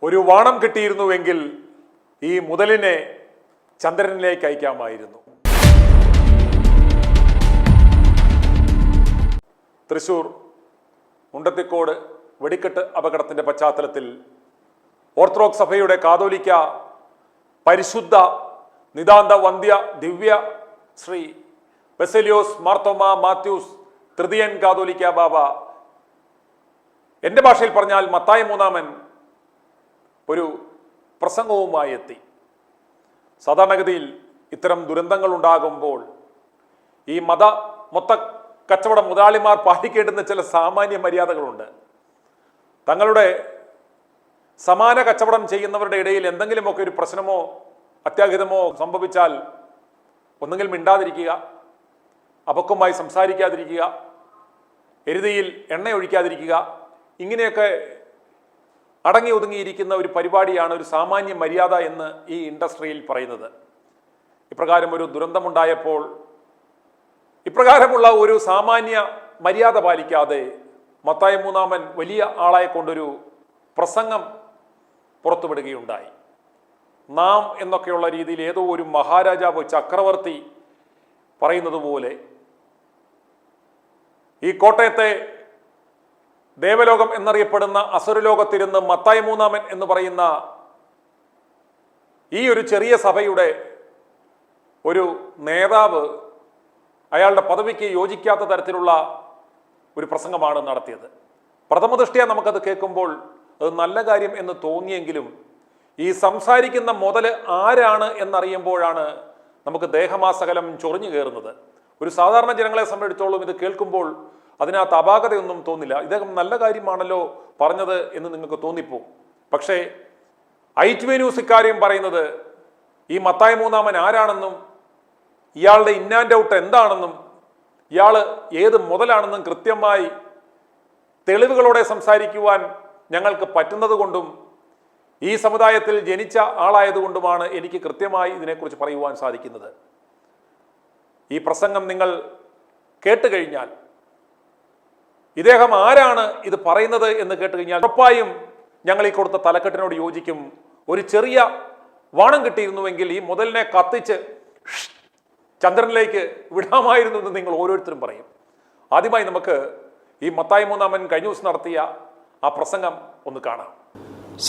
ഒരു വാണം കിട്ടിയിരുന്നുവെങ്കിൽ ഈ മുതലിനെ ചന്ദ്രനിലേക്ക് അയക്കാമായിരുന്നു. തൃശൂർ മുണ്ടത്തിക്കോട് വെടിക്കെട്ട് അപകടത്തിന്റെ പശ്ചാത്തലത്തിൽ ഓർത്തഡോക്സ് സഭയുടെ കാതോലിക്ക പരിശുദ്ധ നിതാന്ത വന്ധ്യ ദിവ്യ ശ്രീ ബെസേലിയോസ് മാർത്തോമ മാത്യൂസ് തൃതീയൻ കാതോലിക്ക ബാബ, എൻ്റെ ഭാഷയിൽ പറഞ്ഞാൽ മത്തായി മൂന്നാമൻ, ഒരു പ്രസംഗവുമായി എത്തി. സാധാരണഗതിയിൽ ഇത്തരം ദുരന്തങ്ങൾ ഉണ്ടാകുമ്പോൾ ഈ മൊത്ത കച്ചവട മുതലാളിമാർ പാലിക്കേണ്ടുന്ന ചില സാമാന്യ മര്യാദകളുണ്ട്. തങ്ങളുടെ സമാന കച്ചവടം ചെയ്യുന്നവരുടെ ഇടയിൽ എന്തെങ്കിലുമൊക്കെ ഒരു പ്രശ്നമോ അത്യാഹിതമോ സംഭവിച്ചാൽ ഒന്നുകിൽ മിണ്ടാതിരിക്കുക, അപക്വമായി സംസാരിക്കാതിരിക്കുക, എരുതിയിൽ എണ്ണ ഒഴിക്കാതിരിക്കുക, ഇങ്ങനെയൊക്കെ അടങ്ങി ഒതുങ്ങിയിരിക്കുന്ന ഒരു പരിപാടിയാണ് ഒരു സാമാന്യ മര്യാദ എന്ന് ഈ ഇൻഡസ്ട്രിയിൽ പറയുന്നത്. ഇപ്രകാരം ഒരു ദുരന്തമുണ്ടായപ്പോൾ ഇപ്രകാരമുള്ള ഒരു സാമാന്യ മര്യാദ പാലിക്കാതെ മത്തായി മൂന്നാമൻ വലിയ ആളായെ കൊണ്ടൊരു പ്രസംഗം പുറത്തുവിടുകയുണ്ടായി. നാം എന്നൊക്കെയുള്ള രീതിയിൽ ഏതോ ഒരു മഹാരാജാവ് ചക്രവർത്തി പറയുന്നത് പോലെ ഈ കോട്ടയത്തെ ദേവലോകം എന്നറിയപ്പെടുന്ന അസുരലോകത്തിരുന്ന് മത്തായി മൂന്നാമൻ എന്ന് പറയുന്ന ഈ ഒരു ചെറിയ സഭയുടെ ഒരു നേതാവ് അയാളുടെ പദവിക്ക് യോജിക്കാത്ത തരത്തിലുള്ള ഒരു പ്രസംഗമാണ് നടത്തിയത്. പ്രഥമദൃഷ്ട്യാ നമുക്കത് കേൾക്കുമ്പോൾ അത് നല്ല കാര്യം എന്ന് തോന്നിയെങ്കിലും ഈ സംസാരിക്കുന്ന മുതല് ആരാണ് എന്നറിയുമ്പോഴാണ് നമുക്ക് ദേഹമാസകലം ചൊറിഞ്ഞു കയറുന്നത്. ഒരു സാധാരണ ജനങ്ങളെ സംബന്ധിച്ചിടത്തോളം ഇത് കേൾക്കുമ്പോൾ അതിനകത്ത് അപാകതയൊന്നും തോന്നില്ല. ഇദ്ദേഹം നല്ല കാര്യമാണല്ലോ പറഞ്ഞത് എന്ന് നിങ്ങൾക്ക് തോന്നിപ്പോകും. പക്ഷേ ഐറ്റ്വേ ന്യൂസ് ഇക്കാര്യം പറയുന്നത് ഈ മത്തായി മൂന്നാമൻ ആരാണെന്നും ഇയാളുടെ ഇൻ ആൻഡ് ഔട്ട് എന്താണെന്നും ഇയാൾ ഏത് മുതലാണെന്നും കൃത്യമായി തെളിവുകളോടെ സംസാരിക്കുവാൻ ഞങ്ങൾക്ക് പറ്റുന്നത് കൊണ്ടും ഈ സമുദായത്തിൽ ജനിച്ച ആളായതുകൊണ്ടുമാണ് എനിക്ക് കൃത്യമായി ഇതിനെക്കുറിച്ച് പറയുവാൻ സാധിക്കുന്നത്. ഈ പ്രസംഗം നിങ്ങൾ കേട്ടുകഴിഞ്ഞാൽ ഇദ്ദേഹം ആരാണ് ഇത് പറയുന്നത് എന്ന് കേട്ടുകഴിഞ്ഞാൽ ഉറപ്പായും ഞങ്ങൾ ഈ കൊടുത്ത തലക്കെട്ടിനോട് യോജിക്കും. ഒരു ചെറിയ വാണം കിട്ടിയിരുന്നുവെങ്കിൽ ഈ മുതലിനെ കത്തിച്ച് ചന്ദ്രനിലേക്ക് വിടാമായിരുന്നു എന്ന് നിങ്ങൾ ഓരോരുത്തരും പറയും. ആദ്യമായി നമുക്ക് ഈ മത്തായി മൂന്നാമൻ കഴിഞ്ഞ ദിവസം നടത്തിയ ആ പ്രസംഗം ഒന്ന് കാണാം.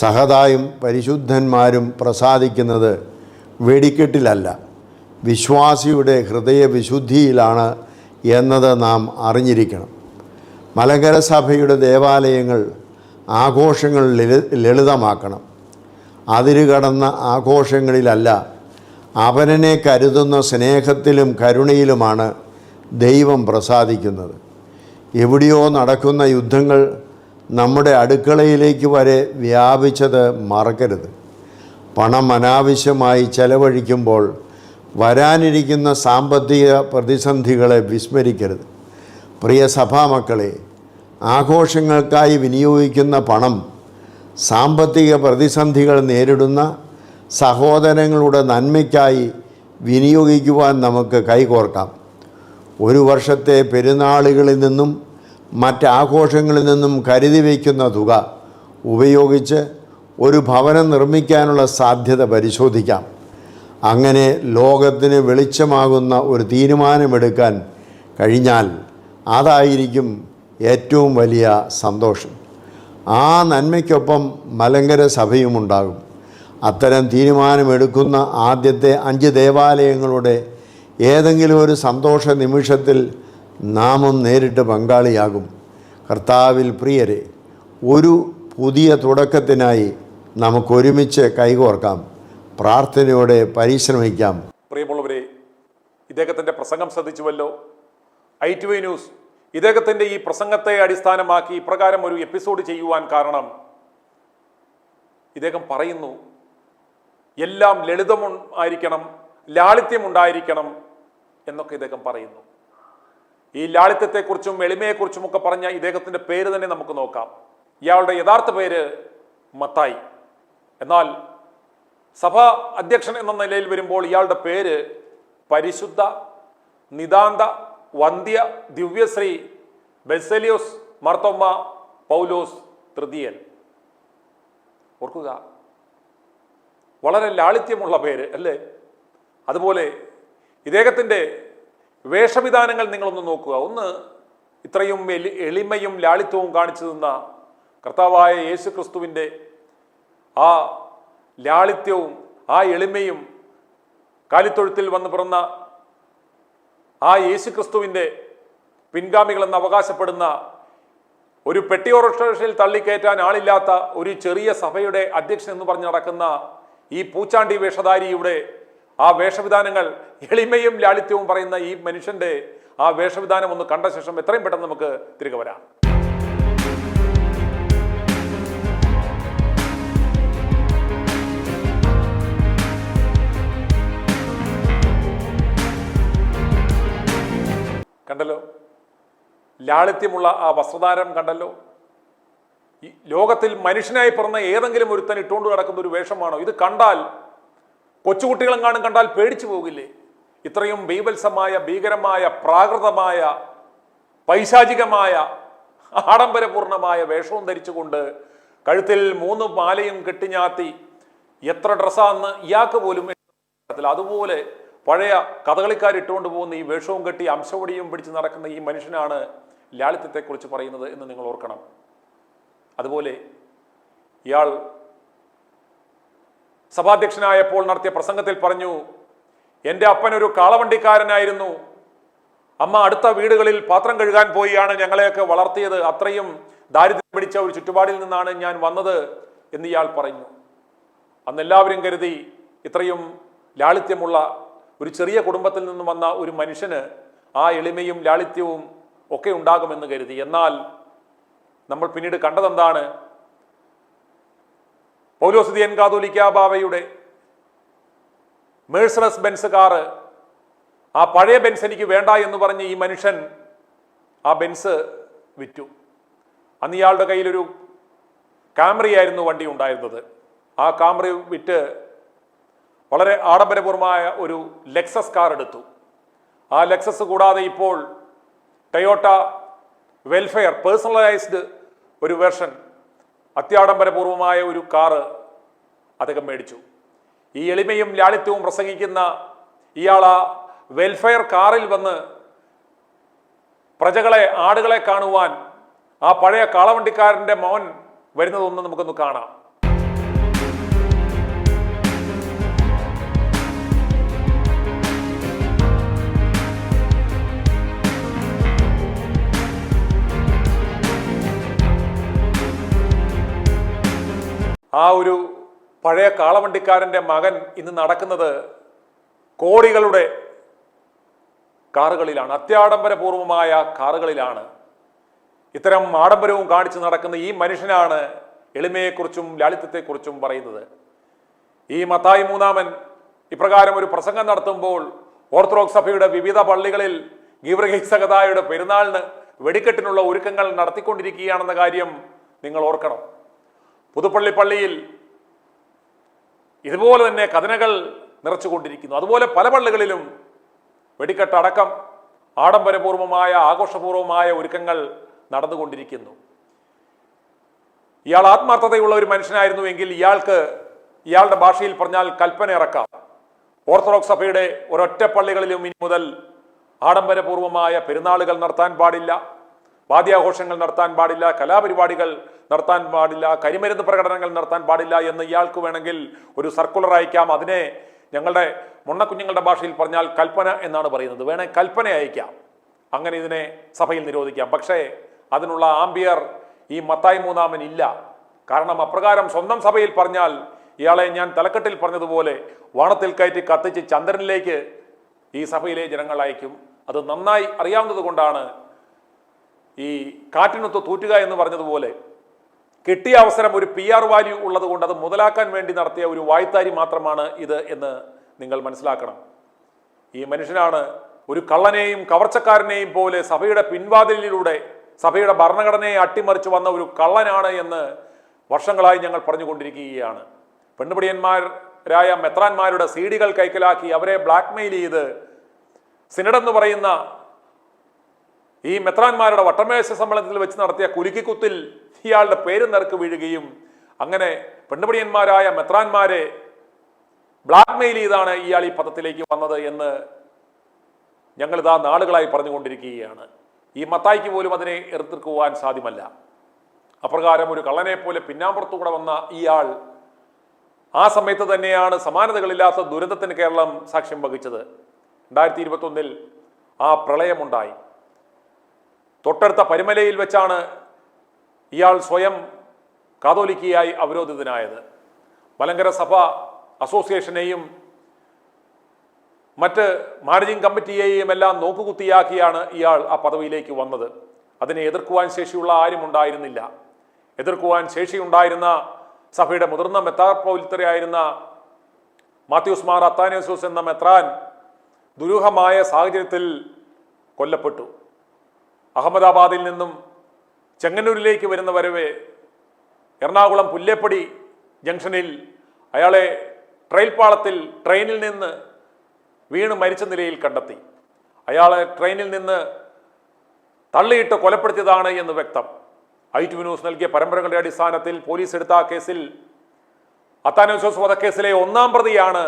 സഹതായും പരിശുദ്ധന്മാരും പ്രസാദിക്കുന്നത് വെടിക്കെട്ടിലല്ല, വിശ്വാസിയുടെ ഹൃദയവിശുദ്ധിയിലാണ് എന്നത് നാം അറിഞ്ഞിരിക്കണം. മലങ്കര സഭയുടെ ദേവാലയങ്ങൾ ആഘോഷങ്ങൾ ലളിതമാക്കണം. അതിരുകടന്ന ആഘോഷങ്ങളിലല്ല, അവനെ കരുതുന്ന സ്നേഹത്തിലും കരുണയിലുമാണ് ദൈവം പ്രസാദിക്കുന്നത്. എവിടെയോ നടക്കുന്ന യുദ്ധങ്ങൾ നമ്മുടെ അടുക്കളയിലേക്ക് വരെ വ്യാപിച്ചത് മറക്കരുത്. പണം അനാവശ്യമായി ചെലവഴിക്കുമ്പോൾ വരാനിരിക്കുന്ന സാമ്പത്തിക പ്രതിസന്ധികളെ വിസ്മരിക്കരുത്. പ്രിയ സഭാമക്കളെ, ആഘോഷങ്ങൾക്കായി വിനിയോഗിക്കുന്ന പണം സാമ്പത്തിക പ്രതിസന്ധികൾ നേരിടുന്ന സഹോദരങ്ങളുടെ നന്മയ്ക്കായി വിനിയോഗിക്കുവാൻ നമുക്ക് കൈകോർക്കാം. ഒരു വർഷത്തെ പെരുന്നാളുകളിൽ നിന്നും മറ്റാഘോഷങ്ങളിൽ നിന്നും കരുതി വയ്ക്കുന്ന തുക ഉപയോഗിച്ച് ഒരു ഭവനം നിർമ്മിക്കാനുള്ള സാധ്യത പരിശോധിക്കാം. അങ്ങനെ ലോകത്തിന് വെളിച്ചമാകുന്ന ഒരു തീരുമാനമെടുക്കാൻ കഴിഞ്ഞാൽ അതായിരിക്കും ഏറ്റവും വലിയ സന്തോഷം. ആ നന്മയ്ക്കൊപ്പം മലങ്കര സഭയുമുണ്ടാകും. അത്തരം തീരുമാനമെടുക്കുന്ന ആദ്യത്തെ 5 ദേവാലയങ്ങളുടെ ഏതെങ്കിലും ഒരു സന്തോഷ നിമിഷത്തിൽ നാമും നേരിട്ട് പങ്കാളിയാകും. കർത്താവിൽ പ്രിയരെ, ഒരു പുതിയ തുടക്കത്തിനായി നമുക്കൊരുമിച്ച് കൈകോർക്കാം, പ്രാർത്ഥനയോടെ പരിശ്രമിക്കാം. പ്രിയമുള്ളവരെ, ഇദ്ദേഹത്തിൻ്റെ പ്രസംഗം ശ്രദ്ധിച്ചുവല്ലോ. ഐറ്റ്വേ ന്യൂസ് ഇദ്ദേഹത്തിൻ്റെ ഈ പ്രസംഗത്തെ അടിസ്ഥാനമാക്കി ഇപ്രകാരം ഒരു എപ്പിസോഡ് ചെയ്യുവാൻ കാരണം ഇദ്ദേഹം പറയുന്നു, എല്ലാം ലളിതമായിരിക്കണം, ലാളിത്യമുണ്ടായിരിക്കണം എന്നൊക്കെ ഇദ്ദേഹം പറയുന്നു. ഈ ലാളിത്യത്തെക്കുറിച്ചും എളിമയെക്കുറിച്ചും ഒക്കെ പറഞ്ഞ ഇദ്ദേഹത്തിൻ്റെ പേര് തന്നെ നമുക്ക് നോക്കാം. ഇയാളുടെ യഥാർത്ഥ പേര് മത്തായി. എന്നാൽ സഭാ അധ്യക്ഷൻ എന്ന നിലയിൽ വരുമ്പോൾ ഇയാളുടെ പേര് പരിശുദ്ധ നിതാന്ത വന്ധ്യ ദിവ്യശ്രീ ബെസേലിയോസ് മാർത്തോമ പൗലോസ് തൃതീയൻ. ഓർക്കുക, വളരെ ലാളിത്യമുള്ള പേര് അല്ലേ? അതുപോലെ ഇദ്ദേഹത്തിൻ്റെ വേഷവിധാനങ്ങൾ നിങ്ങളൊന്ന് നോക്കുക. ഒന്ന്, ഇത്രയും എളിമയും ലാളിത്യവും കാണിച്ചു നിന്ന കർത്താവായ യേശു ക്രിസ്തുവിൻ്റെ ആ ലാളിത്യവും ആ എളിമയും, കാലിത്തൊഴുത്തിൽ വന്ന് പിറന്ന ആ യേശു ക്രിസ്തുവിൻ്റെ പിൻഗാമികളെന്ന് അവകാശപ്പെടുന്ന ഒരു പെട്ടി ഓട്ടോറിക്ഷയിൽ തള്ളിക്കയറ്റാൻ ആളില്ലാത്ത ഒരു ചെറിയ സഭയുടെ അധ്യക്ഷൻ എന്ന് പറഞ്ഞ് നടക്കുന്ന ഈ പൂച്ചാണ്ടി വേഷധാരിയുടെ ആ വേഷവിധാനങ്ങൾ, എളിമയും ലാളിത്യവും പറയുന്ന ഈ മനുഷ്യന്റെ ആ വേഷവിധാനം ഒന്ന് കണ്ട ശേഷം എത്രയും പെട്ടെന്ന് നമുക്ക് തിരികെ വരാം. കണ്ടല്ലോ, ലാളിത്യമുള്ള ആ വസ്ത്രധാരം കണ്ടല്ലോ. ഈ ലോകത്തിൽ മനുഷ്യനായി പിറന്ന ഏതെങ്കിലും ഒരുത്തൻ ഇട്ടുകൊണ്ട് കിടക്കുന്ന ഒരു വേഷമാണോ ഇത്? കണ്ടാൽ കൊച്ചുകുട്ടികളെങ്ങാനും കണ്ടാൽ പേടിച്ചു പോകില്ലേ? ഇത്രയും ബീഭത്സമായ, ഭീകരമായ, പ്രാകൃതമായ, പൈശാചികമായ, ആഡംബരപൂർണമായ വേഷവും ധരിച്ചുകൊണ്ട് കഴുത്തിൽ 3 മാലയും കെട്ടിഞ്ഞാത്തി എത്ര ഡ്രസ്സാന്ന് ഇയാൾക്ക് പോലും അതുപോലെ പഴയ കഥകളിക്കാരിട്ടുകൊണ്ട് പോകുന്ന ഈ വേഷവും കെട്ടി അംശവടിയും പിടിച്ച് നടക്കുന്ന ഈ മനുഷ്യനാണ് ലാളിത്യത്തെക്കുറിച്ച് പറയുന്നത് എന്ന് നിങ്ങൾ ഓർക്കണം. അതുപോലെ ഇയാൾ സഭാധ്യക്ഷനായപ്പോൾ നടത്തിയ പ്രസംഗത്തിൽ പറഞ്ഞു, എൻ്റെ അപ്പൻ ഒരു കാളവണ്ടിക്കാരനായിരുന്നു, അമ്മ അടുത്ത വീടുകളിൽ പാത്രം കഴുകാൻ പോയാണ് ഞങ്ങളെയൊക്കെ വളർത്തിയത്, അത്രയും ദാരിദ്ര്യം പിടിച്ച ഒരു ചുറ്റുപാടിൽ നിന്നാണ് ഞാൻ വന്നത് എന്ന് ഇയാൾ പറഞ്ഞു. അന്ന് എല്ലാവരും കരുതി ഇത്രയും ലാളിത്യമുള്ള ഒരു ചെറിയ കുടുംബത്തിൽ നിന്നും വന്ന ഒരു മനുഷ്യന് ആ എളിമയും ലാളിത്യവും ഒക്കെ ഉണ്ടാകുമെന്ന് കരുതി. എന്നാൽ നമ്മൾ പിന്നീട് കണ്ടതെന്താണ്? പൗലോസ് ദിയൻ കാതോലിക്ക ബാവയുടെ മേഴ്സറസ് ബെൻസ് കാറ്, ആ പഴയ ബെൻസ് എനിക്ക് വേണ്ട എന്ന് പറഞ്ഞ് ഈ മനുഷ്യൻ ആ ബെൻസ് വിറ്റു. അന്ന് ഇയാളുടെ കയ്യിലൊരു കാമറിയായിരുന്നു വണ്ടി ഉണ്ടായിരുന്നത്. ആ കാമറി വിറ്റ് വളരെ ആഡംബരപൂർവമായ ഒരു ലെക്സസ് കാർ എടുത്തു. ആ ലെക്സസ് കൂടാതെ ഇപ്പോൾ ടൊയോട്ട വെൽഫെയർ പേഴ്സണലൈസ്ഡ് ഒരു വെർഷൻ, അത്യാഡംബരപൂർവമായ ഒരു കാറ് അദ്ദേഹം മേടിച്ചു. ഈ എളിമയും ലാളിത്യവും പ്രസംഗിക്കുന്ന ഇയാൾ ആ വെൽഫെയർ കാറിൽ വന്ന് പ്രജകളെ, ആടുകളെ കാണുവാൻ ആ പഴയ കാളവണ്ടിക്കാരൻ്റെ മോൻ വരുന്നതൊന്നും നമുക്കൊന്ന് കാണാം. ആ ഒരു പഴയ കാളവണ്ടിക്കാരൻ്റെ മകൻ ഇന്ന് നടക്കുന്നത് കോടികളുടെ കാറുകളിലാണ്, അത്യാഡംബരപൂർവമായ കാറുകളിലാണ്. ഇത്തരം ആഡംബരവും കാണിച്ച് നടക്കുന്ന ഈ മനുഷ്യനാണ് എളിമയെക്കുറിച്ചും ലാളിത്യത്തെക്കുറിച്ചും പറയുന്നത്. ഈ മത്തായി മൂന്നാമൻ ഇപ്രകാരം ഒരു പ്രസംഗം നടത്തുമ്പോൾ ഓർത്തഡോക്സ് സഭയുടെ വിവിധ പള്ളികളിൽ ഗീവർഗീസ് സഹദായുടെ പെരുന്നാളിന് വെടിക്കെട്ടിനുള്ള ഒരുക്കങ്ങൾ നടത്തിക്കൊണ്ടിരിക്കുകയാണെന്ന കാര്യം നിങ്ങൾ ഓർക്കണം. പുതുപ്പള്ളി പള്ളിയിൽ ഇതുപോലെ തന്നെ കഥനകൾ നിറച്ചുകൊണ്ടിരിക്കുന്നു. അതുപോലെ പല പള്ളികളിലും വെടിക്കെട്ടടക്കം ആഡംബരപൂർവമായ, ആഘോഷപൂർവമായ ഒരുക്കങ്ങൾ നടന്നുകൊണ്ടിരിക്കുന്നു. ഇയാൾ ആത്മാർത്ഥതയുള്ള ഒരു മനുഷ്യനായിരുന്നുവെങ്കിൽ ഇയാളുടെ ഭാഷയിൽ പറഞ്ഞാൽ കൽപ്പന ഇറക്കാം. ഓർത്തഡോക്സ് സഭയുടെ ഒരൊറ്റ പള്ളികളിലും ഇനി മുതൽ ആഡംബരപൂർവമായ പെരുന്നാളുകൾ നടത്താൻ പാടില്ല, വാദ്യാഘോഷങ്ങൾ നടത്താൻ പാടില്ല, കലാപരിപാടികൾ നടത്താൻ പാടില്ല, കരിമരുന്ന് പ്രകടനങ്ങൾ നടത്താൻ പാടില്ല എന്ന് ഇയാൾക്ക് വേണമെങ്കിൽ ഒരു സർക്കുലർ അയക്കാം. അതിനെ ഞങ്ങളുടെ മുണ്ണക്കുഞ്ഞുങ്ങളുടെ ഭാഷയിൽ പറഞ്ഞാൽ കൽപ്പന എന്നാണ് പറയുന്നത്. വേണേൽ കൽപ്പന അയക്കാം, അങ്ങനെ ഇതിനെ സഭയിൽ നിരോധിക്കാം. പക്ഷേ അതിനുള്ള ആംബിയർ ഈ മത്തായി മൂന്നാമൻ ഇല്ല. കാരണം അപ്രകാരം സ്വന്തം സഭയിൽ പറഞ്ഞാൽ ഇയാളെ ഞാൻ തലക്കെട്ടിൽ പറഞ്ഞതുപോലെ വാണത്തിൽ കയറ്റി കത്തിച്ച് ചന്ദ്രനിലേക്ക് ഈ സഭയിലെ ജനങ്ങൾ അയക്കും. അത് നന്നായി അറിയാവുന്നത് കൊണ്ടാണ് ഈ കാറ്റിനൊത്ത് തൂറ്റുക എന്ന് പറഞ്ഞതുപോലെ കിട്ടിയ അവസരം ഒരു PR വാല്യൂ ഉള്ളത് കൊണ്ട് അത് മുതലാക്കാൻ വേണ്ടി നടത്തിയ ഒരു വായ്ത്താരി മാത്രമാണ് ഇത് എന്ന് നിങ്ങൾ മനസ്സിലാക്കണം. ഈ മനുഷ്യനാണ് ഒരു കള്ളനെയും കവർച്ചക്കാരനെയും പോലെ സഭയുടെ പിൻവാതിലിലൂടെ സഭയുടെ ഭരണഘടനയെ അട്ടിമറിച്ച് വന്ന ഒരു കള്ളനാണ് എന്ന് വർഷങ്ങളായി ഞങ്ങൾ പറഞ്ഞുകൊണ്ടിരിക്കുകയാണ്. പെണ്ണുപിടിയന്മാരായ മെത്രാന്മാരുടെ CD കൈക്കലാക്കി അവരെ ബ്ലാക്ക്മെയിൽ ചെയ്ത് സിനഡെന്ന് പറയുന്ന ഈ മെത്രാന്മാരുടെ വട്ടമേശ സമ്മേളനത്തിൽ വെച്ച് നടത്തിയ കുലുക്കിക്കുത്തിൽ ഇയാളുടെ പേര് നിരക്ക് വീഴുകയും അങ്ങനെ പെണ്ണുപിടിയന്മാരായ മെത്രാന്മാരെ ബ്ലാക്ക്മെയിൽ ചെയ്താണ് ഇയാൾ ഈ പദത്തിലേക്ക് വന്നത് എന്ന് ഞങ്ങളിതാ നാളുകളായി പറഞ്ഞുകൊണ്ടിരിക്കുകയാണ്. ഈ മത്തായിക്ക് പോലും അതിനെ എതിർക്കുവാൻ സാധ്യമല്ല. അപ്രകാരം ഒരു കള്ളനെ പോലെ പിന്നാമ്പുറത്തുകൂടെ വന്ന ഇയാൾ ആ സമയത്ത് തന്നെയാണ് സമാനതകളില്ലാത്ത ദുരന്തത്തിന് കേരളം സാക്ഷ്യം വഹിച്ചത്. 2021 ആ പ്രളയമുണ്ടായി. തൊട്ടടുത്ത പരിമലയിൽ വെച്ചാണ് ഇയാൾ സ്വയം കാതോലിക്കയായി അവരോധിതനായത്. മലങ്കര സഭ അസോസിയേഷനെയും മറ്റ് മാനേജിംഗ് കമ്മിറ്റിയെയും എല്ലാം നോക്കുകുത്തിയാക്കിയാണ് ഇയാൾ ആ പദവിയിലേക്ക് വന്നത്. അതിനെ എതിർക്കുവാൻ ശേഷിയുള്ള ആരും ഉണ്ടായിരുന്നില്ല. എതിർക്കുവാൻ ശേഷിയുണ്ടായിരുന്ന സഭയുടെ മുതിർന്ന മെത്രാപ്പോലിത്തയായിരുന്ന മാത്യൂസ് മാർ അത്താനേസ്യൂസ് എന്ന മെത്രാൻ ദുരൂഹമായ സാഹചര്യത്തിൽ കൊല്ലപ്പെട്ടു. അഹമ്മദാബാദിൽ നിന്നും ചെങ്ങന്നൂരിലേക്ക് വരുന്ന വരവെ എറണാകുളം പുല്ലേപ്പടി ജംഗ്ഷനിൽ അയാളെ ട്രെയിൽപാളത്തിൽ ട്രെയിനിൽ നിന്ന് വീണ് മരിച്ച നിലയിൽ കണ്ടെത്തി. അയാളെ ട്രെയിനിൽ നിന്ന് തള്ളിയിട്ട് കൊലപ്പെടുത്തിയതാണ് എന്ന് വ്യക്തം. ITV ന്യൂസ് നൽകിയ പരമ്പരകളുടെ അടിസ്ഥാനത്തിൽ പോലീസ് എടുത്ത കേസിൽ അത്താനോസ്യോസ് വധക്കേസിലെ 1-ാം പ്രതിയാണ്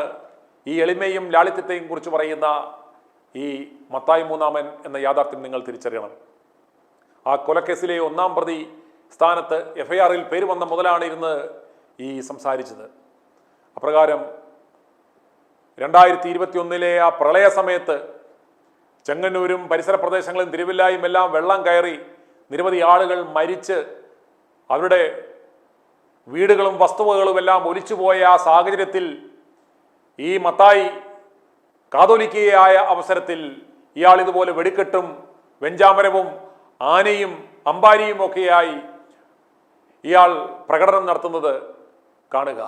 ഈ എളിമയും ലാളിത്യത്തെയും കുറിച്ച് പറയുന്ന ഈ മത്തായി മൂന്നാമൻ എന്ന യാഥാർത്ഥ്യം നിങ്ങൾ തിരിച്ചറിയണം. ആ കൊലക്കേസിലെ 1-ാം പ്രതി സ്ഥാനത്ത് FIR-ൽ പേര് വന്ന മുതലാണ് ഇരുന്ന് ഈ സംസാരിച്ചത്. അപ്രകാരം 2021 ആ പ്രളയ സമയത്ത് ചെങ്ങന്നൂരും പരിസര പ്രദേശങ്ങളും തിരുവല്ലായും എല്ലാം വെള്ളം കയറി നിരവധി ആളുകൾ മരിച്ച് അവരുടെ വീടുകളും വസ്തുവകളും എല്ലാം ഒലിച്ചുപോയ ആ സാഹചര്യത്തിൽ ഈ മത്തായി കാതോലിക്കയായ അവസരത്തിൽ ഇയാൾ ഇതുപോലെ വെടിക്കെട്ടും വെഞ്ചാമരവും ആനയും അമ്പാരിയും ഒക്കെയായി ഇയാൾ പ്രകടനം നടത്തുന്നത് കാണുക.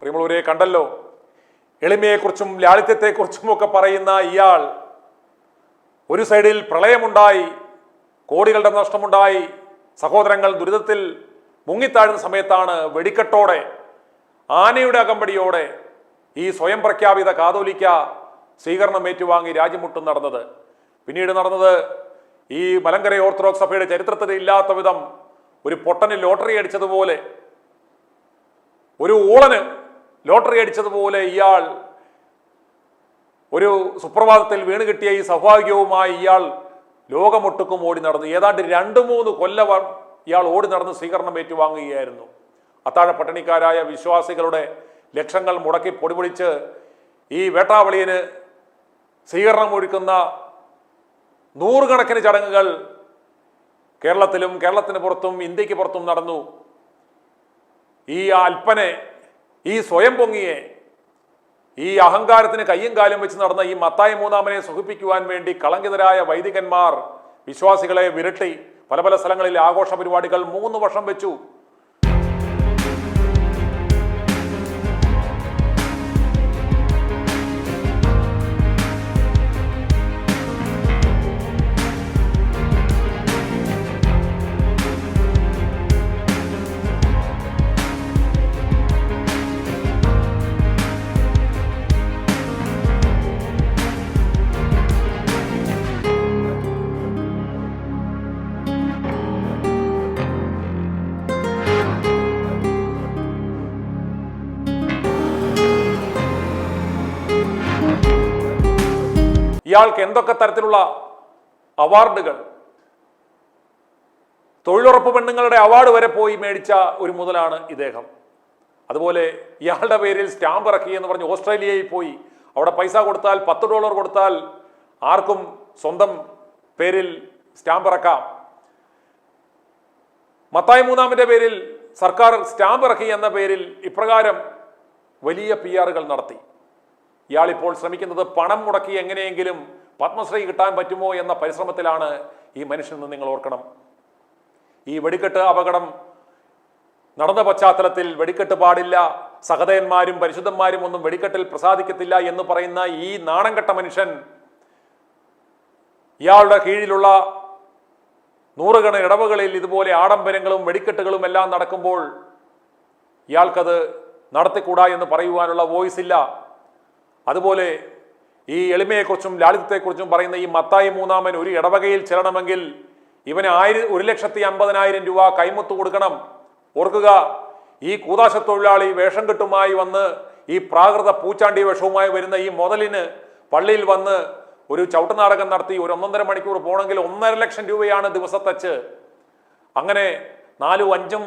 പ്രിയമുള്ളവരെ, കണ്ടല്ലോ, എളിമയെക്കുറിച്ചും ലാളിത്യത്തെക്കുറിച്ചും ഒക്കെ പറയുന്ന ഇയാൾ ഒരു സൈഡിൽ പ്രളയമുണ്ടായി, കോടികളുടെ നഷ്ടമുണ്ടായി, സഹോദരങ്ങൾ ദുരിതത്തിൽ മുങ്ങിത്താഴുന്ന സമയത്താണ് വെടിക്കെട്ടോടെ ആനയുടെ അകമ്പടിയോടെ ഈ സ്വയം പ്രഖ്യാപിത കാതോലിക്ക സ്വീകരണം ഏറ്റുവാങ്ങി രാജ്യമുട്ടും നടന്നത്. പിന്നീട് നടന്നത് ഈ മലങ്കര ഓർത്തഡോക്സ് സഭയുടെ ചരിത്രത്തിൽ ഇല്ലാത്ത വിധം ഒരു പൊട്ടന് ലോട്ടറി അടിച്ചതുപോലെ, ഒരു ഊളന് ലോട്ടറി അടിച്ചതുപോലെ ഇയാൾ ഒരു സുപ്രഭാതത്തിൽ വീണ് കിട്ടിയ ഈ സൗഭാഗ്യവുമായി ഇയാൾ ലോകമൊട്ടുക്കും ഓടി നടന്നു. ഏതാണ്ട് 2-3 കൊല്ലം ഇയാൾ ഓടി നടന്ന് സ്വീകരണം ഏറ്റുവാങ്ങുകയായിരുന്നു. അത്താഴ പട്ടിണിക്കാരായ വിശ്വാസികളുടെ ലക്ഷങ്ങൾ മുടക്കി പൊടിപൊടിച്ച് ഈ വേട്ടാവളിയന് സ്വീകരണം ഒരുക്കുന്ന 100 കണക്കിന് ചടങ്ങുകൾ കേരളത്തിലും കേരളത്തിന് പുറത്തും ഇന്ത്യക്ക് പുറത്തും നടന്നു. ഈ അൽപ്പനെ, ഈ സ്വയം പൊങ്ങിയെ, ഈ അഹങ്കാരത്തിന് കയ്യും കാലും വെച്ച് നടന്ന ഈ മത്തായി മൂന്നാമനെ സുഖിപ്പിക്കുവാൻ വേണ്ടി കളങ്കിതരായ വൈദികന്മാർ വിശ്വാസികളെ വിരട്ടി പല പല സ്ഥലങ്ങളിൽ ആഘോഷ പരിപാടികൾ 3 വർഷം വെച്ചു. ഇയാൾക്ക് എന്തൊക്കെ തരത്തിലുള്ള അവാർഡുകൾ, തൊഴിലുറപ്പ് പെണ്ണുങ്ങളുടെ അവാർഡ് വരെ പോയി മേടിച്ച ഒരു മുതലാണ് ഇദ്ദേഹം. അതുപോലെ ഇയാളുടെ പേരിൽ സ്റ്റാമ്പ് ഇറക്കി എന്ന് പറഞ്ഞ് ഓസ്ട്രേലിയയിൽ പോയി അവിടെ പൈസ കൊടുത്താൽ $10 കൊടുത്താൽ ആർക്കും സ്വന്തം പേരിൽ സ്റ്റാമ്പ് ഇറക്കാം. മത്തായി മൂന്നാമന്റെ പേരിൽ സർക്കാർ സ്റ്റാമ്പ് ഇറക്കി എന്ന പേരിൽ ഇപ്രകാരം വലിയ PR-കൾ നടത്തി. ഇയാളിപ്പോൾ ശ്രമിക്കുന്നത് പണം മുടക്കി എങ്ങനെയെങ്കിലും പത്മശ്രീ കിട്ടാൻ പറ്റുമോ എന്ന പരിശ്രമത്തിലാണ് ഈ മനുഷ്യനെന്ന് നിങ്ങൾ ഓർക്കണം. ഈ വെടിക്കെട്ട് അപകടം നടന്ന പശ്ചാത്തലത്തിൽ വെടിക്കെട്ട് പാടില്ല, സഹതയന്മാരും പരിശുദ്ധന്മാരും ഒന്നും വെടിക്കെട്ടിൽ പ്രസാദിക്കത്തില്ല എന്ന് പറയുന്ന ഈ നാണം കെട്ട മനുഷ്യൻ ഇയാളുടെ കീഴിലുള്ള നൂറുകണക്കിന് ഇടവകളിൽ ഇതുപോലെ ആഡംബരങ്ങളും വെടിക്കെട്ടുകളും എല്ലാം നടക്കുമ്പോൾ ഇയാൾക്കത് നടത്തിക്കൂടാ എന്ന് പറയുവാനുള്ള വോയിസ് ഇല്ല. അതുപോലെ ഈ എളിമയെക്കുറിച്ചും ലാളിത്യത്തെക്കുറിച്ചും പറയുന്ന ഈ മത്തായി മൂന്നാമൻ ഒരു ഇടവകയിൽ ചേരണമെങ്കിൽ ഇവന് 1,50,000 രൂപ കൈമുത്ത് കൊടുക്കണം. ഓർക്കുക, ഈ കൂതാശ തൊഴിലാളി വേഷം കെട്ടുമായി വന്ന് ഈ പ്രാകൃത പൂച്ചാണ്ടി വേഷവുമായി വരുന്ന ഈ മുതലിന് പള്ളിയിൽ വന്ന് ഒരു ചവിട്ടുനാടകം നടത്തി ഒരു 1.5 മണിക്കൂർ പോകണമെങ്കിൽ 1.5 ലക്ഷം രൂപയാണ് ദിവസത്തച്ച്. അങ്ങനെ 4-5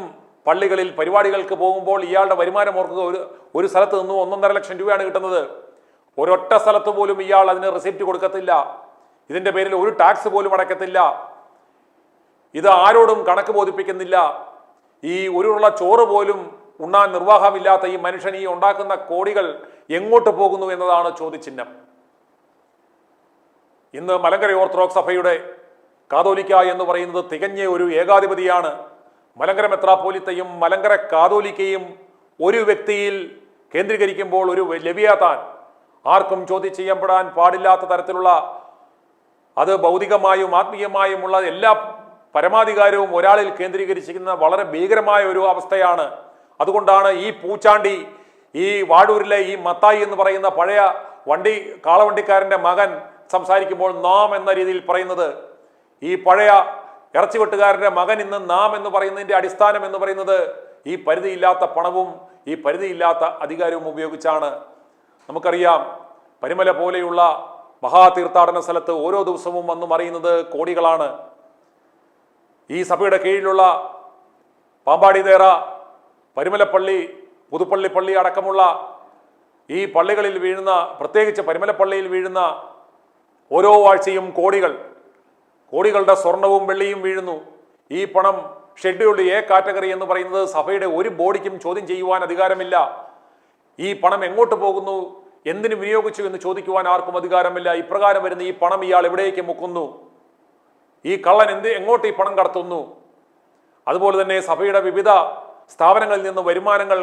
പള്ളികളിൽ പരിപാടികൾക്ക് പോകുമ്പോൾ ഇയാളുടെ വരുമാനം ഓർക്കുക, ഒരു സ്ഥലത്ത് നിന്ന് 1.5 ലക്ഷം രൂപയാണ് കിട്ടുന്നത്. ഒരൊറ്റ സ്ഥലത്ത് പോലും ഇയാൾ അതിന് റെസിപ്റ്റ് കൊടുക്കത്തില്ല. ഇതിന്റെ പേരിൽ ഒരു ടാക്സ് പോലും അടയ്ക്കത്തില്ല. ഇത് ആരോടും കണക്ക് ബോധിപ്പിക്കുന്നില്ല. ഈ ഒരുള്ള ചോറ് പോലും ഉണ്ണാൻ നിർവാഹമില്ലാത്ത ഈ മനുഷ്യൻ ഈ ഉണ്ടാക്കുന്ന കോടികൾ എങ്ങോട്ട് പോകുന്നു എന്നതാണ് ചോദ്യചിഹ്നം. ഇന്ന് മലങ്കര ഓർത്തഡോക്സ് സഭയുടെ കാതോലിക്ക എന്ന് പറയുന്നത് തികഞ്ഞ ഒരു ഏകാധിപതിയാണ്. മലങ്കര മെത്രാപ്പോലിത്തയും മലങ്കര കാതോലിക്കയും ഒരു വ്യക്തിയിൽ കേന്ദ്രീകരിക്കുമ്പോൾ ഒരു ലെവിയാത്താൻ, ആർക്കും ചോദ്യം ചെയ്യപ്പെടാൻ പാടില്ലാത്ത തരത്തിലുള്ള, അത് ഭൗതികമായും ആത്മീയമായുമുള്ള എല്ലാ പരമാധികാരവും ഒരാളിൽ കേന്ദ്രീകരിച്ചിരിക്കുന്ന വളരെ ഭീകരമായ ഒരു അവസ്ഥയാണ്. അതുകൊണ്ടാണ് ഈ പൂച്ചാണ്ടി, ഈ വാഴൂരിലെ ഈ മത്തായി എന്ന് പറയുന്ന പഴയ കാളവണ്ടിക്കാരൻ്റെ മകൻ സംസാരിക്കുമ്പോൾ നാം എന്ന രീതിയിൽ പറയുന്നത്. ഈ പഴയ ഇറച്ചിവെട്ടുകാരൻ്റെ മകൻ ഇന്ന് നാം എന്ന് പറയുന്നതിൻ്റെ അടിസ്ഥാനം എന്ന് പറയുന്നത് ഈ പരിധിയില്ലാത്ത പണവും ഈ പരിധിയില്ലാത്ത അധികാരവും ഉപയോഗിച്ചാണ്. നമുക്കറിയാം, പരിമല പോലെയുള്ള മഹാതീർത്ഥാടന സ്ഥലത്ത് ഓരോ ദിവസവും വന്നു മറിയുന്നത് കോടികളാണ്. ഈ സഭയുടെ കീഴിലുള്ള പാമ്പാടി ദേറ, പരിമലപ്പള്ളി, പുതുപ്പള്ളി പള്ളി അടക്കമുള്ള ഈ പള്ളികളിൽ വീഴുന്ന, പ്രത്യേകിച്ച് പരിമലപ്പള്ളിയിൽ വീഴുന്ന ഓരോ ആഴ്ചയും കോടികളുടെ സ്വർണവും വെള്ളിയും വീഴുന്നു. ഈ പണം ഷെഡ്യൂൾഡ് എ കാറ്റഗറി എന്ന് പറയുന്നത് സഭയുടെ ഒരു ബോഡിക്കും ചോദ്യം ചെയ്യുവാൻ അധികാരമില്ല. ഈ പണം എങ്ങോട്ട് പോകുന്നു, എന്തിനു വിനിയോഗിച്ചു എന്ന് ചോദിക്കുവാൻ ആർക്കും അധികാരമില്ല. ഇപ്രകാരം വരുന്ന ഈ പണം ഇയാൾ എവിടേക്ക് മുക്കുന്നു, ഈ കള്ളൻ എങ്ങോട്ട് ഈ പണം കടത്തുന്നു. അതുപോലെ തന്നെ സഭയുടെ വിവിധ സ്ഥാപനങ്ങളിൽ നിന്ന് വരുമാനങ്ങൾ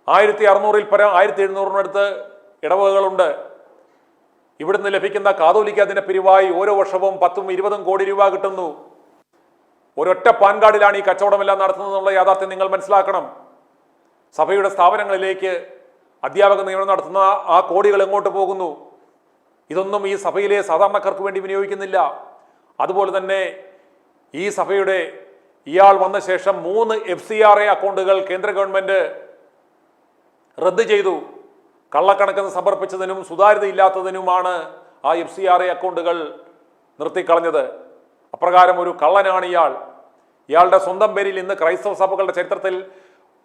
1600-ൽ പരം 1700-അടുത്ത് ഇടവകകളുണ്ട്. ഇവിടുന്ന് ലഭിക്കുന്ന കാതോലിക്ക ദിന പിരിവായി ഓരോ വർഷവും 10-20 കോടി രൂപ കിട്ടുന്നു. ഒരൊറ്റ പാൻ കാർഡിലാണ് ഈ കച്ചവടമെല്ലാം നടത്തുന്നതെന്നുള്ള യാഥാർത്ഥ്യം നിങ്ങൾ മനസ്സിലാക്കണം. സഭയുടെ സ്ഥാപനങ്ങളിലേക്ക് അധ്യാപക നിയമനം നടത്തുന്ന ആ കോടികൾ എങ്ങോട്ട് പോകുന്നു? ഇതൊന്നും ഈ സഭയിലെ സാധാരണക്കാർക്ക് വേണ്ടി വിനിയോഗിക്കുന്നില്ല. അതുപോലെ തന്നെ ഈ സഭയുടെ ഇയാൾ വന്ന ശേഷം 3 FCRA അക്കൗണ്ടുകൾ കേന്ദ്ര ഗവൺമെന്റ് റദ്ദ് ചെയ്തു. കള്ളക്കണക്കെന്ന് സമർപ്പിച്ചതിനും സുതാര്യതയില്ലാത്തതിനുമാണ് ആ FCRA അക്കൗണ്ടുകൾ നിർത്തിക്കളഞ്ഞത്. അപ്രകാരം ഒരു കള്ളനാണ് ഇയാൾ. ഇയാളുടെ സ്വന്തം പേരിൽ ഇന്ന് ക്രൈസ്തവ സഭകളുടെ ചരിത്രത്തിൽ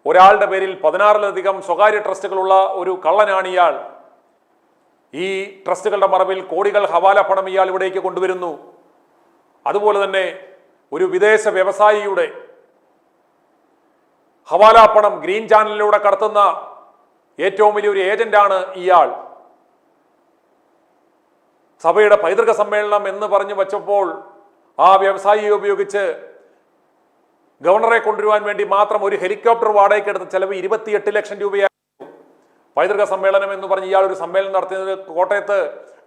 ഒരാളുടെ പേരിൽ 16-ലധികം സ്വകാര്യ ട്രസ്റ്റുകളുള്ള ഒരു കള്ളനാണ് ഇയാൾ. ഈ ട്രസ്റ്റുകളുടെ മറവിൽ കോടികൾ ഹവാല പണം ഇയാൾ ഇവിടേക്ക് കൊണ്ടുവരുന്നു. അതുപോലെ തന്നെ ഒരു വിദേശ വ്യവസായിയുടെ ഹവാല പണം ഗ്രീൻ ചാനലിലൂടെ കടത്തുന്ന ഏറ്റവും വലിയൊരു ഏജന്റാണ് ഇയാൾ. സഭയുടെ പൈതൃക സമ്മേളനം എന്ന് പറഞ്ഞു വച്ചപ്പോൾ ആ വ്യവസായിയെ ഉപയോഗിച്ച് ഗവർണറെ കൊണ്ടുവരുവാൻ വേണ്ടി മാത്രം ഒരു ഹെലികോപ്റ്റർ വാടകയ്ക്ക് എടുത്ത ചെലവ് 28 ലക്ഷം രൂപയായിരുന്നു. പൈതൃക സമ്മേളനം എന്ന് പറഞ്ഞ് ഇയാൾ ഒരു സമ്മേളനം നടത്തിയത് കോട്ടയത്ത്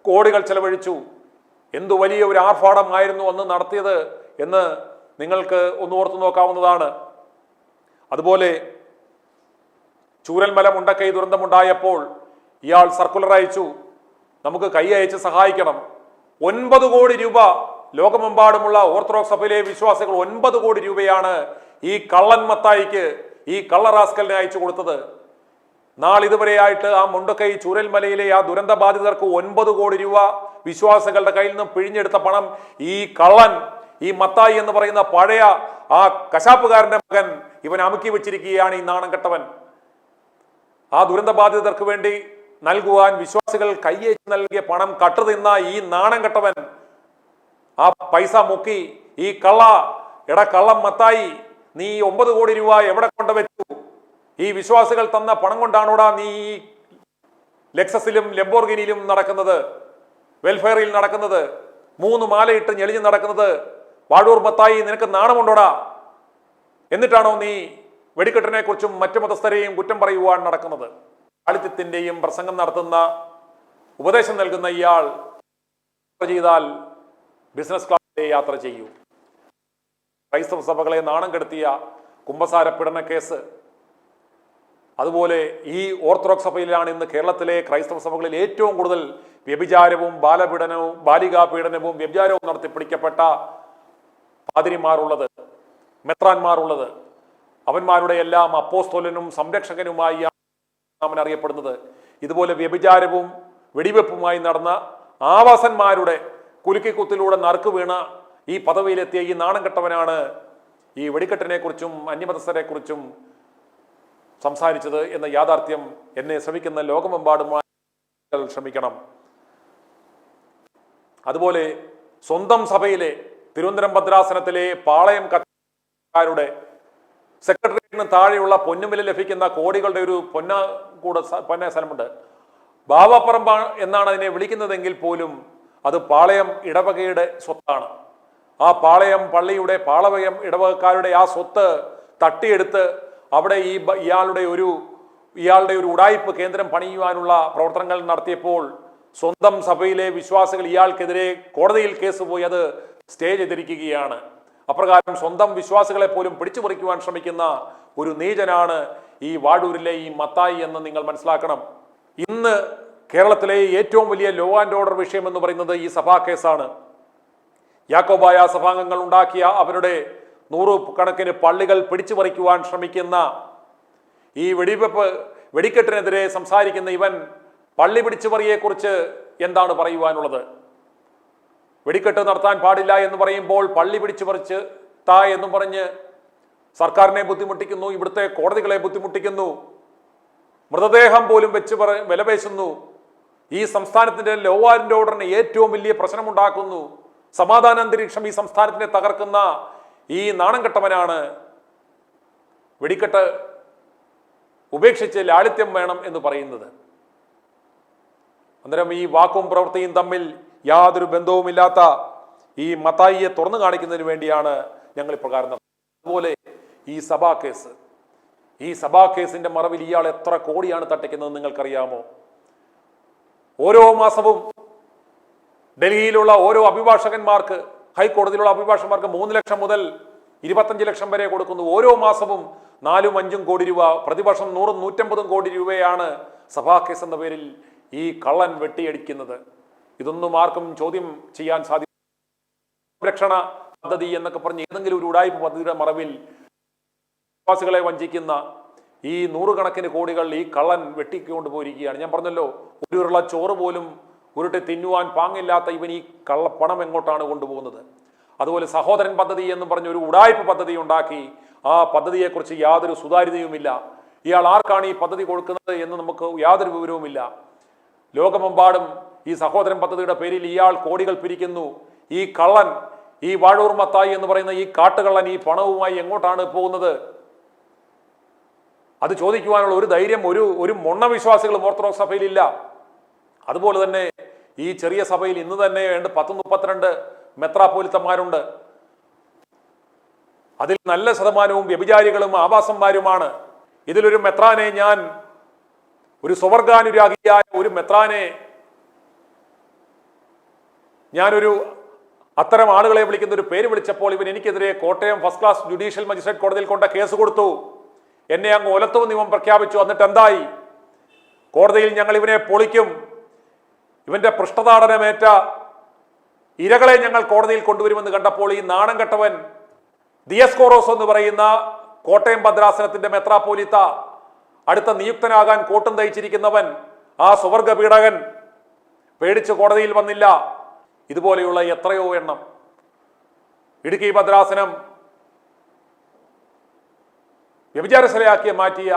കോടികൾ ചെലവഴിച്ചു. എന്തു വലിയ ഒരു ആർഭാടമായിരുന്നു അന്ന് നടത്തിയത് എന്ന് നിങ്ങൾക്ക് ഒന്ന് ഓർത്തു നോക്കാവുന്നതാണ്. അതുപോലെ ചൂരൽമല മുണ്ടക്കൈ ദുരന്തമുണ്ടായപ്പോൾ ഇയാൾ സർക്കുലർ അയച്ചു, നമുക്ക് കൈ അയച്ച് സഹായിക്കണം. 9 കോടി രൂപ ലോകമെമ്പാടുമുള്ള ഓർത്തഡോക്സ് സഭയിലെ വിശ്വാസികൾ 9 കോടി രൂപയാണ് ഈ കള്ളൻ മത്തായിക്ക്, ഈ കള്ളറാസ്കലിനെ അയച്ചു കൊടുത്തത്. നാളിതുവരെയായിട്ട് ആ മുണ്ടക്കൈ ചൂരൽമലയിലെ ആ ദുരന്ത ബാധിതർക്ക് 9 കോടി രൂപ വിശ്വാസികളുടെ കയ്യിൽ നിന്ന് പിഴിഞ്ഞെടുത്ത പണം ഈ കള്ളൻ, ഈ മത്തായി എന്ന് പറയുന്ന പഴയ ആ കശാപ്പുകാരന്റെ മകൻ ഇവൻ അമുക്കി വെച്ചിരിക്കുകയാണ്. ഈ നാണം കെട്ടവൻ ആ ദുരന്ത ബാധിതർക്ക് വേണ്ടി നൽകുവാൻ വിശ്വാസികൾ കയ്യേറ്റ് നൽകിയ പണം കട്ടുതിന്ന ഈ നാണം കെട്ടവൻ ആ പൈസ മുക്കി. ഈ കള്ളം മത്തായി, നീ 9 കോടി രൂപ എവിടെ കൊണ്ടുവച്ചു? ഈ വിശ്വാസികൾ തന്ന പണം കൊണ്ടാണോടാ നീ ഈ ലെക്സസിലും ലംബോർഗിനിയിലും നടക്കുന്നത്, വെൽഫെയറിൽ നടക്കുന്നത്, 3 മാലയിട്ട് ഞെളിഞ്ഞ് നടക്കുന്നത്? വാഴൂർ മത്തായി, നിനക്ക് നാണമുണ്ടോടാ? എന്നിട്ടാണോ നീ വെടിക്കെട്ടിനെ കുറിച്ചും മറ്റു മതസ്ഥരെയും കുറ്റം പറയുവാൻ നടക്കുന്നത്? ലാളിത്യത്തിന്റെയും പ്രസംഗം നടത്തുന്ന, ഉപദേശം നൽകുന്ന ഇയാൾ ചെയ്താൽ ബിസിനസ് ക്ലാസ് യാത്ര ചെയ്യൂ. ക്രൈസ്തവ സഭകളെ നാണം കെടുത്തിയ കുമ്പസാര പീഡന കേസ്, അതുപോലെ ഈ ഓർത്തഡോക്സ് സഭയിലാണ് ഇന്ന് കേരളത്തിലെ ക്രൈസ്തവ സഭകളിൽ ഏറ്റവും കൂടുതൽ വ്യഭിചാരവും ബാലികാ പീഡനവും വ്യഭിചാരവും നടത്തി പിടിക്കപ്പെട്ട പാതിരിമാരുള്ളത്, മെത്രാന്മാരുള്ളത്. അവന്മാരുടെ എല്ലാം അപ്പോസ്തലനും സംരക്ഷകനുമായി അവൻ അറിയപ്പെടുന്നത്. ഇതുപോലെ വ്യഭിചാരവും വെടിവെപ്പുമായി നടന്ന ആവാസന്മാരുടെ കുലുക്കിക്കുത്തിലൂടെ നറുക്ക് വീണ ഈ പദവിയിലെത്തിയ ഈ നാണം കെട്ടവനാണ് ഈ വെടിക്കെട്ടിനെ കുറിച്ചും അന്യമതസ്ഥരെ കുറിച്ചും സംസാരിച്ചത് എന്ന യാഥാർത്ഥ്യം എന്നെ ശ്രമിക്കുന്ന ലോകമെമ്പാടുമായി ശ്രമിക്കണം. അതുപോലെ സ്വന്തം സഭയിലെ തിരുവനന്തപുരം ഭദ്രാസനത്തിലെ പാളയം കത്തക്കാരുടെ സെക്രട്ടറിയേറ്റിന് താഴെയുള്ള പൊന്നുമില് ലഭിക്കുന്ന കോടികളുടെ ഒരു പൊന്ന സ്ഥലമുണ്ട്. ബാവാപ്പറമ്പ എന്നാണ് അതിനെ വിളിക്കുന്നതെങ്കിൽ പോലും അത് പാളയം ഇടവകയുടെ സ്വത്താണ്. ആ പാളയം പള്ളിയുടെ പാളയം ഇടവകക്കാരുടെ ആ സ്വത്ത് തട്ടിയെടുത്ത് അവിടെ ഇയാളുടെ ഒരു ഉടായിപ്പ് കേന്ദ്രം പണിയുവാനുള്ള പ്രവർത്തനങ്ങൾ നടത്തിയപ്പോൾ സ്വന്തം സഭയിലെ വിശ്വാസികൾ ഇയാൾക്കെതിരെ കോടതിയിൽ കേസ് പോയി അത് സ്റ്റേ ചെയ്തിരിക്കുകയാണ്. അപ്രകാരം സ്വന്തം വിശ്വാസികളെ പോലും പിടിച്ചു പറിക്കുവാൻ ശ്രമിക്കുന്ന ഒരു നീചനാണ് ഈ വാഴൂരിലെ ഈ മത്തായി എന്ന് നിങ്ങൾ മനസ്സിലാക്കണം. ഇന്ന് കേരളത്തിലെ ഏറ്റവും വലിയ ലോ ആൻഡ് ഓർഡർ വിഷയം എന്ന് പറയുന്നത് ഈ സഭാ കേസാണ്. യാക്കോബായ സഭാംഗങ്ങൾ ഉണ്ടാക്കിയ അവരുടെ 100 കണക്കിന് പള്ളികൾ പിടിച്ചു പറിക്കുവാൻ ശ്രമിക്കുന്ന ഈ വെടിക്കെട്ടിനെതിരെ സംസാരിക്കുന്ന ഇവൻ പള്ളി പിടിച്ചുപറിയെക്കുറിച്ച് എന്താണ് പറയുവാനുള്ളത്? വെടിക്കെട്ട് നടത്താൻ പാടില്ല എന്ന് പറയുമ്പോൾ പള്ളി പിടിച്ചു പറിച്ച് എന്നും പറഞ്ഞ് സർക്കാരിനെ ബുദ്ധിമുട്ടിക്കുന്നു, ഇവിടുത്തെ കോടതികളെ ബുദ്ധിമുട്ടിക്കുന്നു, മൃതദേഹം പോലും വെച്ച് വിലപേശുന്നു, ഈ സംസ്ഥാനത്തിന്റെ ലോ ആൻഡ് ഓർഡറിന് ഏറ്റവും വലിയ പ്രശ്നമുണ്ടാക്കുന്നു, സമാധാന അന്തരീക്ഷം ഈ സംസ്ഥാനത്തിനെ തകർക്കുന്ന ഈ നാണം കെട്ടവനാണ് വെടിക്കെട്ട് ഉപേക്ഷിച്ച് ലാളിത്യം വേണം എന്ന് പറയുന്നത്. അന്നേരം ഈ വാക്കും പ്രവൃത്തിയും തമ്മിൽ യാതൊരു ബന്ധവുമില്ലാത്ത ഈ മത്തായിയെ തുറന്നു കാണിക്കുന്നതിന് വേണ്ടിയാണ് ഞങ്ങൾ ഇപ്രകാരം നടത്തുന്നത്. അതുപോലെ ഈ സഭാ കേസിന്റെ മറവിൽ ഇയാൾ എത്ര കോടിയാണ് തട്ടിക്കുന്നത് നിങ്ങൾക്കറിയാമോ? ഓരോ മാസവും ഡൽഹിയിലുള്ള ഓരോ അഭിഭാഷകന്മാർക്ക്, ഹൈക്കോടതിയിലുള്ള അഭിഭാഷകന്മാർക്ക് 3 ലക്ഷം മുതൽ 25 ലക്ഷം വരെ കൊടുക്കുന്നു. ഓരോ മാസവും 4-5 കോടി രൂപ, പ്രതിവർഷം 100-150 കോടി രൂപയാണ് സഭാ കേസ് എന്ന പേരിൽ ഈ കള്ളൻ വെട്ടിയടിക്കുന്നത്. ഇതൊന്നും ആർക്കും ചോദ്യം ചെയ്യാൻ സാധിക്കും. സംരക്ഷണ പദ്ധതി എന്നൊക്കെ പറഞ്ഞ് ഏതെങ്കിലും ഒരു ഉടായ്പ പദ്ധതിയുടെ മറവിൽ വിശ്വാസികളെ വഞ്ചിക്കുന്ന ഈ 100 കണക്കിന് കോടികൾ ഈ കള്ളൻ വെട്ടിക്കൊണ്ട് പോയിരിക്കുകയാണ്. ഞാൻ പറഞ്ഞല്ലോ, ഒരു ഉരുള ചോറ് പോലും ഉരുട്ടി തിന്നുവാൻ പാങ്ങില്ലാത്ത ഇവൻ ഈ കള്ളപ്പണം എങ്ങോട്ടാണ് കൊണ്ടുപോകുന്നത്? അതുപോലെ സഹോദരൻ പദ്ധതി എന്ന് പറഞ്ഞ ഒരു ഉടായ്പ പദ്ധതി ഉണ്ടാക്കി ആ പദ്ധതിയെക്കുറിച്ച് യാതൊരു സുതാര്യതയുമില്ല. ഇയാൾ ആർക്കാണ് ഈ പദ്ധതി കൊടുക്കുന്നത് എന്ന് നമുക്ക് യാതൊരു വിവരവുമില്ല. ലോകമെമ്പാടും ഈ സഹോദരൻ പദ്ധതിയുടെ പേരിൽ ഇയാൾ കോടികൾ പിരിക്കുന്നു. ഈ കള്ളൻ, ഈ വാഴൂർ മത്തായി എന്ന് പറയുന്ന ഈ കാട്ടുകള്ളൻ ഈ പണവുമായി എങ്ങോട്ടാണ് പോകുന്നത്? അത് ചോദിക്കുവാനുള്ള ഒരു ധൈര്യം ഒരു മൊണ്ണ വിശ്വാസികളും ഓർത്തഡോക്സ് സഭയിലില്ല. അതുപോലെ തന്നെ ഈ ചെറിയ സഭയിൽ ഇന്ന് തന്നെ 10-32 മെത്രാപ്പോലിത്തന്മാരുണ്ട്. അതിൽ നല്ല ശതമാനവും വ്യഭിചാരികളും ആവാസന്മാരുമാണ്. ഇതിലൊരു മെത്രാനെ, ഞാൻ ഒരു സ്വവർഗാനുരാഗിയായ ഒരു മെത്രാനെ, ഞാനൊരു അത്തരം ആളുകളെ വിളിക്കുന്ന ഒരു പേര് വിളിച്ചപ്പോൾ ഇവൻ എനിക്കെതിരെ Kottayam first class judicial magistrate കോടതിയിൽ കൊണ്ട് കേസ് കൊടുത്തു. എന്നെ അങ്ങ് ഒലത്തുവ നിയമം പ്രഖ്യാപിച്ചു. എന്നിട്ട് എന്തായി? കോടതിയിൽ ഞങ്ങൾ ഇവനെ പൊളിക്കും, ഇവന്റെ പൃഷ്ഠതാടനമേറ്റ ഇരകളെ ഞങ്ങൾ കോടതിയിൽ കൊണ്ടുവരുമെന്ന് കണ്ടപ്പോൾ ഈ നാണം കെട്ടവൻ ദിയസ്കോറോസ് എന്ന് പറയുന്ന കോട്ടയം ഭദ്രാസനത്തിന്റെ മെത്രാപ്പോലീത്ത, അടുത്ത നിയുക്തനാകാൻ കോട്ടും തയ്ച്ചിരിക്കുന്നവൻ, ആ സുവർഗ പീഡകൻ പേടിച്ച് കോടതിയിൽ വന്നില്ല. ഇതുപോലെയുള്ള എത്രയോ എണ്ണം. ഇടുക്കി ഭദ്രാസനം വ്യഭിചാരശാലയാക്കി മാറ്റിയ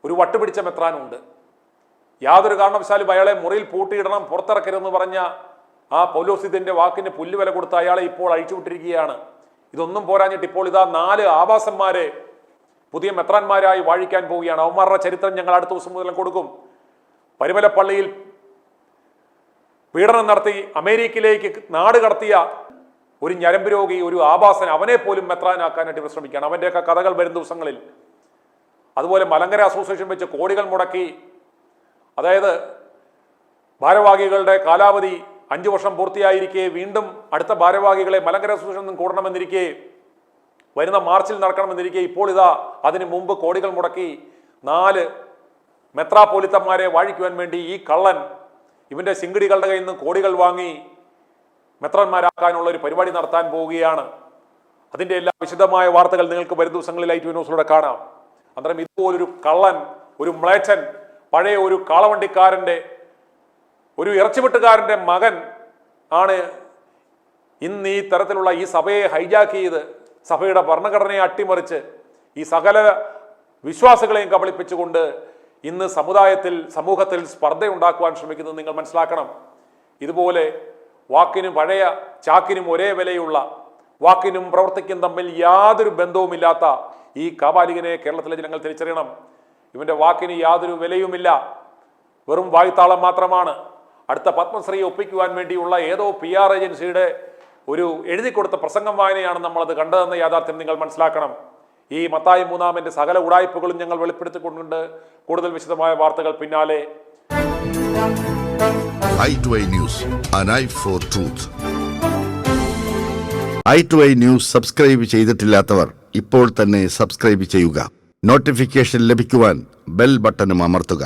ഒരു വട്ടുപിടിച്ച മെത്രാനുണ്ട്. യാതൊരു കാരണവശാലും അയാളെ മുറിയിൽ പൂട്ടിയിടണം, പുറത്തിറക്കരുതെന്ന് പറഞ്ഞ ആ പൗലോസിന്റെ വാക്കിന് പുല്ലുവില കൊടുത്ത അയാളെ ഇപ്പോൾ അഴിച്ചുവിട്ടിരിക്കുകയാണ്. ഇതൊന്നും പോരാഞ്ഞിട്ട് ഇപ്പോൾ ഇതാ 4 ആവാസന്മാരെ പുതിയ മെത്രാന്മാരായി വാഴിക്കാൻ പോവുകയാണ്. അവന്മാരുടെ ചരിത്രം ഞങ്ങൾ അടുത്ത ദിവസം മുതൽ കൊടുക്കും. പരിമലപ്പള്ളിയിൽ പീഡനം നടത്തി അമേരിക്കയിലേക്ക് നാട് കടത്തിയ ഒരു ഞരമ്പ് രോഗി, ഒരു ആഭാസൻ, അവനെ പോലും മെത്രാനാക്കാനായിട്ട് ശ്രമിക്കുകയാണ്. അവൻ്റെയൊക്കെ കഥകൾ വരും ദിവസങ്ങളിൽ. അതുപോലെ മലങ്കര അസോസിയേഷൻ വെച്ച് കോടികൾ മുടക്കി, അതായത് ഭാരവാഹികളുടെ കാലാവധി 5 വർഷം പൂർത്തിയായിരിക്കെ വീണ്ടും അടുത്ത ഭാരവാഹികളെ മലങ്കര അസോസിയേഷൻ നിന്നും കൂടണമെന്നിരിക്കെ, വരുന്ന മാർച്ചിൽ നടക്കണമെന്നിരിക്കെ, ഇപ്പോൾ ഇതാ അതിനു മുമ്പ് കോടികൾ മുടക്കി 4 മെത്രാപ്പോലിത്തന്മാരെ വാഴിക്കുവാൻ വേണ്ടി ഈ കള്ളൻ ഇവന്റെ ശിങ്കിടികളുടെ കയ്യിൽ നിന്ന് കോടികൾ വാങ്ങി മെത്രന്മാരാക്കാനുള്ള ഒരു പരിപാടി നടത്താൻ പോവുകയാണ്. അതിന്റെ എല്ലാ വിശദമായ വാർത്തകൾ നിങ്ങൾക്ക് വരും ദിവസങ്ങളിൽ i2 ന്യൂസിലൂടെ കാണാം. അന്നേരം ഇതുപോലൊരു കള്ളൻ, ഒരു മ്ലേച്ഛൻ, പഴയ ഒരു കാളവണ്ടിക്കാരന്റെ, ഒരു ഇറച്ചിവെട്ടുകാരന്റെ മകൻ ആണ് ഇന്ന് ഈ തരത്തിലുള്ള ഈ സഭയെ ഹൈജാക്ക് ചെയ്ത് സഭയുടെ ഭരണഘടനയെ അട്ടിമറിച്ച് ഈ സകല വിശ്വാസികളെയും കബളിപ്പിച്ചുകൊണ്ട് ഇന്ന് സമൂഹത്തിൽ സ്പർദ്ധയുണ്ടാക്കുവാൻ ശ്രമിക്കുന്നത് നിങ്ങൾ മനസ്സിലാക്കണം. ഇതുപോലെ വാക്കിനും പഴയ ചാക്കിനും ഒരേ വിലയുള്ള, വാക്കിനും പ്രവൃത്തിക്കും തമ്മിൽ യാതൊരു ബന്ധവുമില്ലാത്ത ഈ കാപാലികനെ കേരളത്തിലെ ജനങ്ങൾ തിരിച്ചറിയണം. ഇവന്റെ വാക്കിന് യാതൊരു വിലയുമില്ല, വെറും വായ്ത്താളം മാത്രമാണ്. അടുത്ത പത്മശ്രീ ഒപ്പിക്കുവാൻ വേണ്ടിയുള്ള ഏതോ PR ഏജൻസിയുടെ ഒരു എഴുതി കൊടുത്ത പ്രസംഗം വായനയാണ് നമ്മളത് കണ്ടതെന്ന യാഥാർത്ഥ്യം നിങ്ങൾ മനസ്സിലാക്കണം. ഈ മത്തായി 3-ന്റെ സകല ഉടായ്പകളും ഞങ്ങൾ വെളിപ്പെടുത്തിക്കൊണ്ടുണ്ട്. കൂടുതൽ വിശദമായ വാർത്തകൾ പിന്നാലെ. i2i News, an eye for truth. i2i News subscribe ചെയ്തിട്ടില്ലാത്തവർ ഇപ്പോൾ തന്നെ സബ്സ്ക്രൈബ് ചെയ്യുക. നോട്ടിഫിക്കേഷൻ ലഭിക്കുവാൻ ബെൽ ബട്ടണും അമർത്തുക.